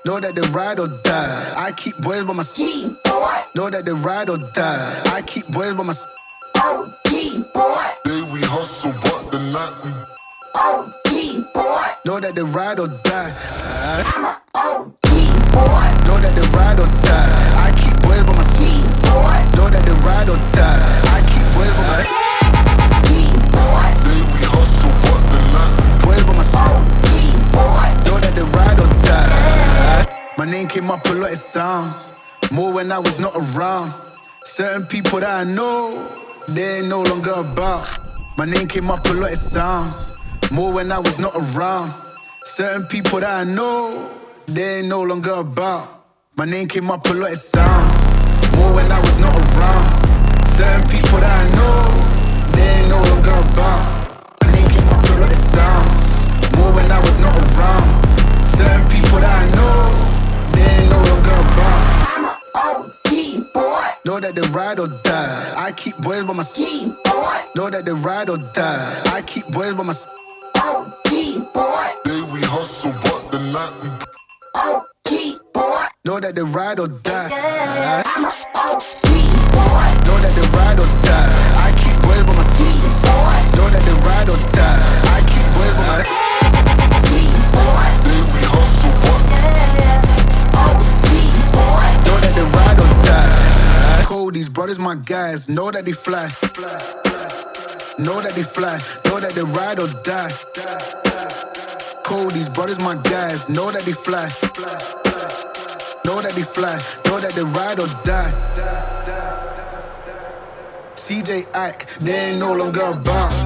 Know that they ride or die. I keep boys by my side. Know that they ride or die. I keep boys by my side. Day we hustle, but the night we know that they ride or die. I'm a OG boy. Know that they ride or die. I keep boys by my side. Know that they ride or die. I keep boys by my side. Day we hustle, but the night we Boys by my side. boy. Know that they ride or die. My name came up a lot, it sounds more when I was not around. Certain people that I know, they ain't no longer about. My name came up a lot, it sounds more when I was not around. Certain people that I know, they ain't no longer about. My name came up a lot, it sounds more when I was not around. Certain people that I know, they ain't no longer about. My name came up a lot, it sounds more when I was not around. Certain people that I know, they ain't no longer about. I'm a OG boy. Know that they ride or die. I keep boys by my side. boy. Know that they ride or die. I keep boys by my side. OG boy. Day we hustle, but the night we OG boy. Know that they ride or die. I'm a OG boy. Know that they ride or die. I keep boys by my side. Know that they ride or die. I keep boys by my side. Day we hustle, but Know that they ride or die. Cold, these brothers my guys. Know that they fly. Know that they fly. Know that they ride or die. Cold, these brothers my guys. Know that they fly. Know that they fly. Know that they ride or die. CJ Ike, they ain't no longer about.